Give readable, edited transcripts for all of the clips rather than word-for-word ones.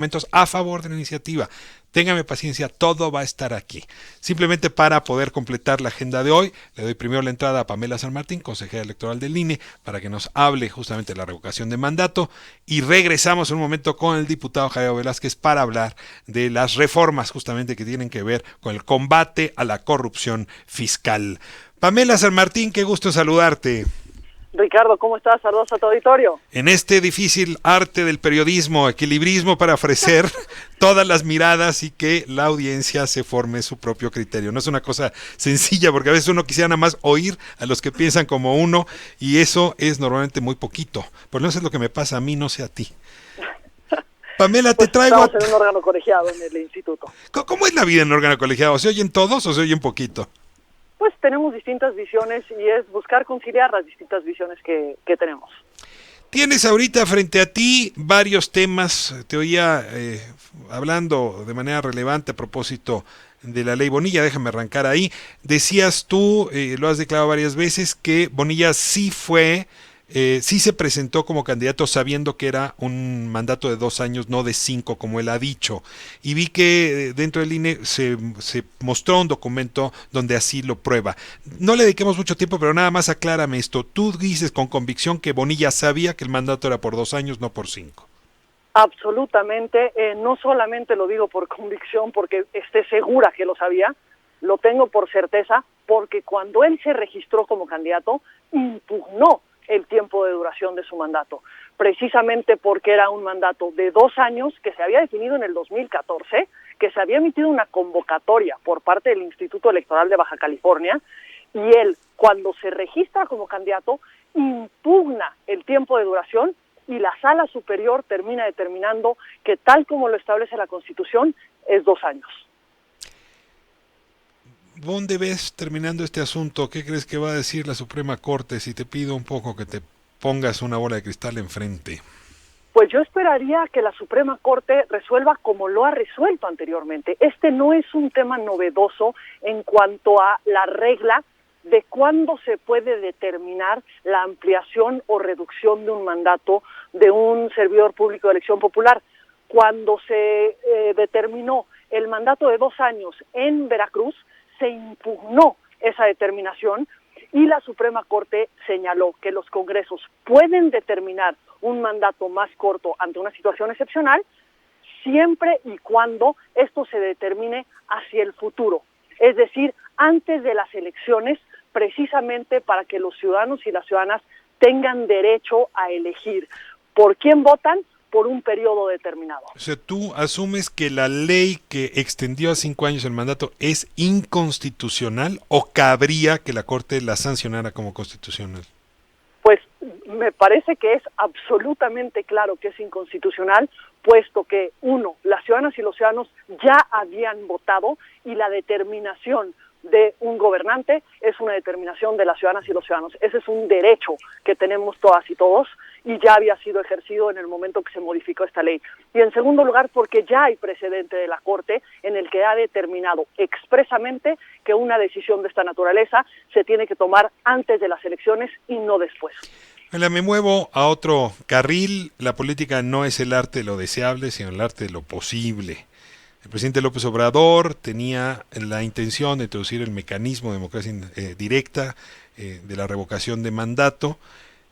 argumentos a favor de la iniciativa. Téngame paciencia, todo va a estar aquí. Simplemente para poder completar la agenda de hoy, le doy primero la entrada a Pamela San Martín, consejera electoral del INE, para que nos hable justamente de la revocación de mandato y regresamos en un momento con el diputado Jairo Velázquez para hablar de las reformas justamente que tienen que ver con el combate a la corrupción fiscal. Pamela San Martín, qué gusto saludarte. Ricardo, ¿cómo estás? Saludos a tu auditorio. En este difícil arte del periodismo, equilibrismo para ofrecer todas las miradas y que la audiencia se forme su propio criterio. No es una cosa sencilla porque a veces uno quisiera nada más oír a los que piensan como uno y eso es normalmente muy poquito. Por lo menos es lo que me pasa a mí, no sé a ti. Pamela, pues te traigo... Estamos en un órgano colegiado en el instituto. ¿Cómo es la vida en un órgano colegiado? ¿Se oyen todos o se oyen poquito? Pues tenemos distintas visiones y es buscar conciliar las distintas visiones que tenemos. Tienes ahorita frente a ti varios temas, te oía hablando de manera relevante a propósito de la ley Bonilla, déjame arrancar ahí. Decías tú, lo has declarado varias veces, que Bonilla sí se presentó como candidato sabiendo que era un mandato de 2 años, no de 5, como él ha dicho. Y vi que dentro del INE se mostró un documento donde así lo prueba. No le dediquemos mucho tiempo, pero nada más aclárame esto. Tú dices con convicción que Bonilla sabía que el mandato era por 2 años, no por 5. Absolutamente, no solamente lo digo por convicción, porque esté segura que lo sabía, lo tengo por certeza, porque cuando él se registró como candidato, impugnó el tiempo de duración de su mandato, precisamente porque era un mandato de 2 años que se había definido en el 2014, que se había emitido una convocatoria por parte del Instituto Electoral de Baja California, y él, cuando se registra como candidato, impugna el tiempo de duración y la Sala Superior termina determinando que tal como lo establece la Constitución, es 2 años. ¿Dónde ves terminando este asunto? ¿Qué crees que va a decir la Suprema Corte si te pido un poco que te pongas una bola de cristal enfrente? Pues yo esperaría que la Suprema Corte resuelva como lo ha resuelto anteriormente. Este no es un tema novedoso en cuanto a la regla de cuándo se puede determinar la ampliación o reducción de un mandato de un servidor público de elección popular. Cuando se determinó el mandato de 2 años en Veracruz, se impugnó esa determinación y la Suprema Corte señaló que los congresos pueden determinar un mandato más corto ante una situación excepcional siempre y cuando esto se determine hacia el futuro, es decir, antes de las elecciones, precisamente para que los ciudadanos y las ciudadanas tengan derecho a elegir por quién votan por un periodo determinado. O sea, ¿tú asumes que la ley que extendió a 5 años el mandato es inconstitucional o cabría que la Corte la sancionara como constitucional? Pues me parece que es absolutamente claro que es inconstitucional, puesto que, uno, las ciudadanas y los ciudadanos ya habían votado y la determinación de un gobernante es una determinación de las ciudadanas y los ciudadanos. Ese es un derecho que tenemos todas y todos y ya había sido ejercido en el momento que se modificó esta ley. Y en segundo lugar, porque ya hay precedente de la Corte en el que ha determinado expresamente que una decisión de esta naturaleza se tiene que tomar antes de las elecciones y no después. Me muevo a otro carril. La política no es el arte de lo deseable, sino el arte de lo posible. El presidente López Obrador tenía la intención de introducir el mecanismo de democracia directa de la revocación de mandato.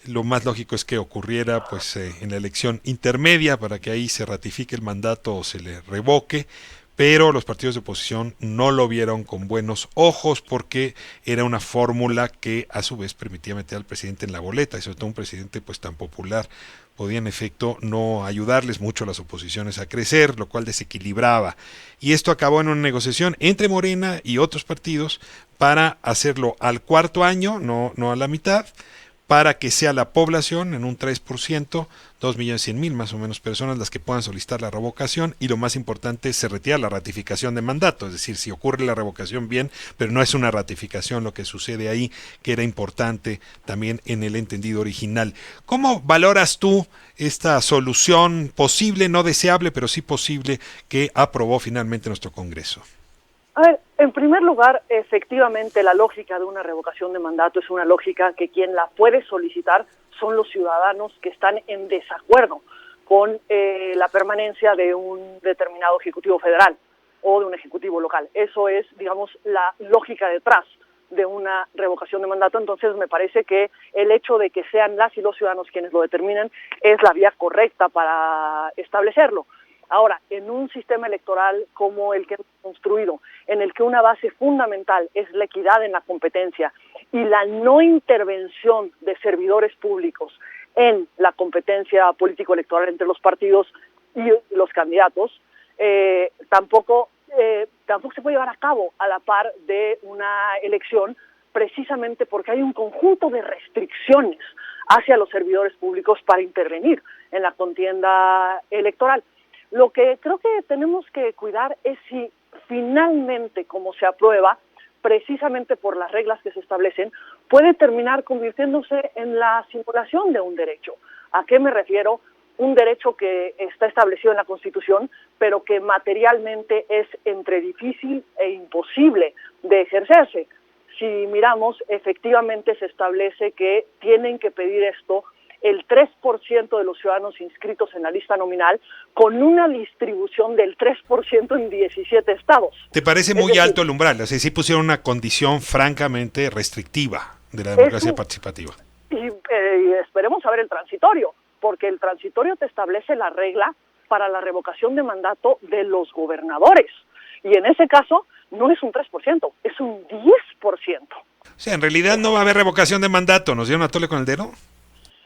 Lo más lógico es que ocurriera pues en la elección intermedia para que ahí se ratifique el mandato o se le revoque, pero los partidos de oposición no lo vieron con buenos ojos porque era una fórmula que a su vez permitía meter al presidente en la boleta y sobre todo un presidente pues tan popular podía en efecto no ayudarles mucho a las oposiciones a crecer, lo cual desequilibraba. Y esto acabó en una negociación entre Morena y otros partidos para hacerlo al 4.º año, no a la mitad, para que sea la población en un 3%, 2.100.000 más o menos personas las que puedan solicitar la revocación y lo más importante se retira la ratificación de mandato, es decir, si ocurre la revocación bien, pero no es una ratificación lo que sucede ahí, que era importante también en el entendido original. ¿Cómo valoras tú esta solución posible, no deseable, pero sí posible que aprobó finalmente nuestro Congreso? A ver, en primer lugar, efectivamente, la lógica de una revocación de mandato es una lógica que quien la puede solicitar son los ciudadanos que están en desacuerdo con la permanencia de un determinado ejecutivo federal o de un ejecutivo local. Eso es, digamos, la lógica detrás de una revocación de mandato. Entonces me parece que el hecho de que sean las y los ciudadanos quienes lo determinen es la vía correcta para establecerlo. Ahora, en un sistema electoral como el que hemos construido, en el que una base fundamental es la equidad en la competencia y la no intervención de servidores públicos en la competencia político-electoral entre los partidos y los candidatos, tampoco se puede llevar a cabo a la par de una elección, precisamente porque hay un conjunto de restricciones hacia los servidores públicos para intervenir en la contienda electoral. Lo que creo que tenemos que cuidar es si finalmente, como se aprueba, precisamente por las reglas que se establecen, puede terminar convirtiéndose en la simulación de un derecho. ¿A qué me refiero? Un derecho que está establecido en la Constitución, pero que materialmente es entre difícil e imposible de ejercerse. Si miramos, efectivamente se establece que tienen que pedir esto el 3% de los ciudadanos inscritos en la lista nominal, con una distribución del 3% en 17 estados. ¿Te parece muy alto el umbral? O sea, sí pusieron una condición francamente restrictiva de la democracia participativa. Y esperemos a ver el transitorio, porque el transitorio te establece la regla para la revocación de mandato de los gobernadores. Y en ese caso no es un 3%, es un 10%. O sea, en realidad no va a haber revocación de mandato. ¿Nos dieron a tole con el dedo?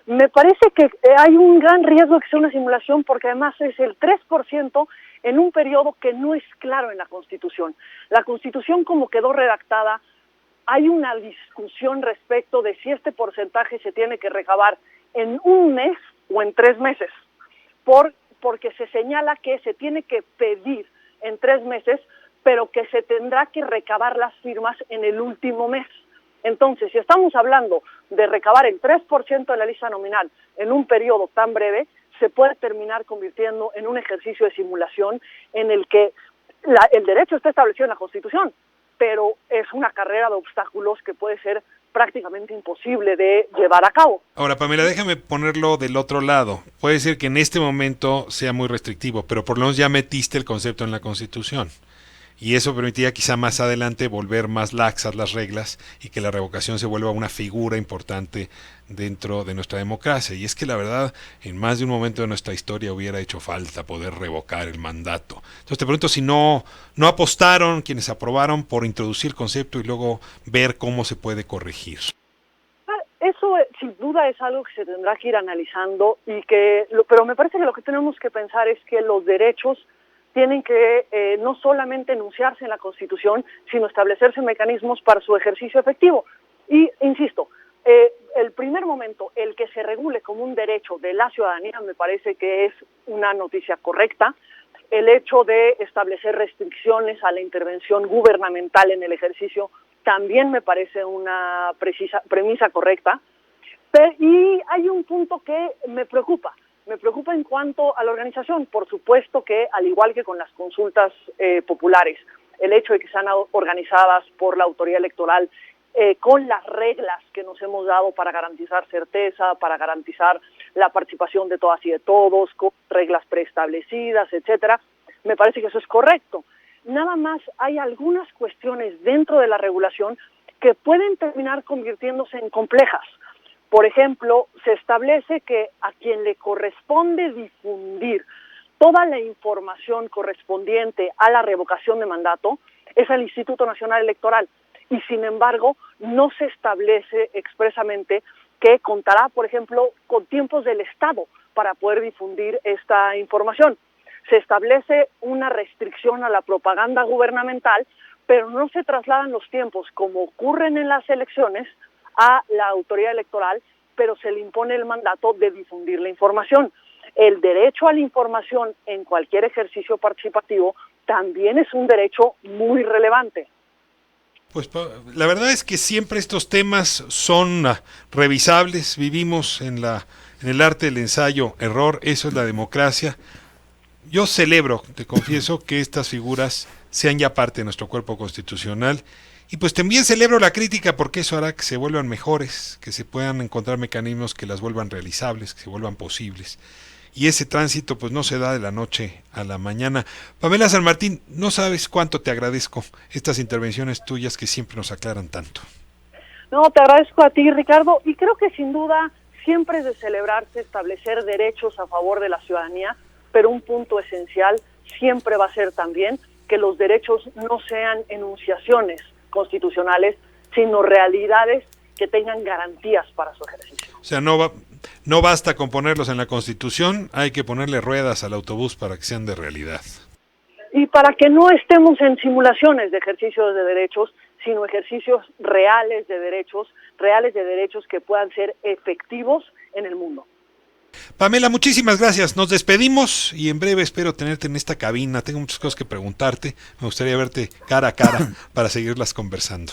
Me parece que hay un gran riesgo de que sea una simulación, porque además es el 3% en un periodo que no es claro en la Constitución. La Constitución, como quedó redactada, hay una discusión respecto de si este porcentaje se tiene que recabar en un mes o en 3 meses, porque se señala que se tiene que pedir en 3 meses, pero que se tendrá que recabar las firmas en el último mes. Entonces, si estamos hablando de recabar el 3% de la lista nominal en un periodo tan breve, se puede terminar convirtiendo en un ejercicio de simulación en el que el derecho está establecido en la Constitución, pero es una carrera de obstáculos que puede ser prácticamente imposible de llevar a cabo. Ahora, Pamela, déjame ponerlo del otro lado. Puede ser que en este momento sea muy restrictivo, pero por lo menos ya metiste el concepto en la Constitución. Y eso permitiría quizá más adelante volver más laxas las reglas y que la revocación se vuelva una figura importante dentro de nuestra democracia. Y es que la verdad, en más de un momento de nuestra historia hubiera hecho falta poder revocar el mandato. Entonces te pregunto si no apostaron quienes aprobaron por introducir el concepto y luego ver cómo se puede corregir. Eso sin duda es algo que se tendrá que ir analizando, pero me parece que lo que tenemos que pensar es que los derechos tienen que no solamente enunciarse en la Constitución, sino establecerse mecanismos para su ejercicio efectivo. Y, insisto, el primer momento, el que se regule como un derecho de la ciudadanía, me parece que es una noticia correcta. El hecho de establecer restricciones a la intervención gubernamental en el ejercicio también me parece una premisa correcta. Y hay un punto que me preocupa. Me preocupa en cuanto a la organización. Por supuesto que, al igual que con las consultas populares, el hecho de que sean organizadas por la autoridad electoral con las reglas que nos hemos dado para garantizar certeza, para garantizar la participación de todas y de todos, con reglas preestablecidas, etcétera, me parece que eso es correcto. Nada más hay algunas cuestiones dentro de la regulación que pueden terminar convirtiéndose en complejas. Por ejemplo, se establece que a quien le corresponde difundir toda la información correspondiente a la revocación de mandato es al Instituto Nacional Electoral, y sin embargo no se establece expresamente que contará, por ejemplo, con tiempos del Estado para poder difundir esta información. Se establece una restricción a la propaganda gubernamental, pero no se trasladan los tiempos, como ocurren en las elecciones, a la autoridad electoral, pero se le impone el mandato de difundir la información. El derecho a la información en cualquier ejercicio participativo también es un derecho muy relevante. Pues la verdad es que siempre estos temas son revisables. Vivimos en el arte del ensayo error, eso es la democracia. Yo celebro, te confieso, que estas figuras sean ya parte de nuestro cuerpo constitucional. Y pues también celebro la crítica porque eso hará que se vuelvan mejores, que se puedan encontrar mecanismos que las vuelvan realizables, que se vuelvan posibles. y ese tránsito pues no se da de la noche a la mañana. Pamela San Martín, no sabes cuánto te agradezco estas intervenciones tuyas que siempre nos aclaran tanto. No, te agradezco a ti, Ricardo, y creo que sin duda siempre es de celebrarse establecer derechos a favor de la ciudadanía, pero un punto esencial siempre va a ser también que los derechos no sean enunciaciones constitucionales, sino realidades que tengan garantías para su ejercicio. O sea, no basta con ponerlos en la Constitución, hay que ponerle ruedas al autobús para que sean de realidad. Y para que no estemos en simulaciones de ejercicios de derechos, sino ejercicios reales de derechos que puedan ser efectivos en el mundo. Pamela, muchísimas gracias. Nos despedimos y en breve espero tenerte en esta cabina. Tengo muchas cosas que preguntarte. Me gustaría verte cara a cara para seguirlas conversando.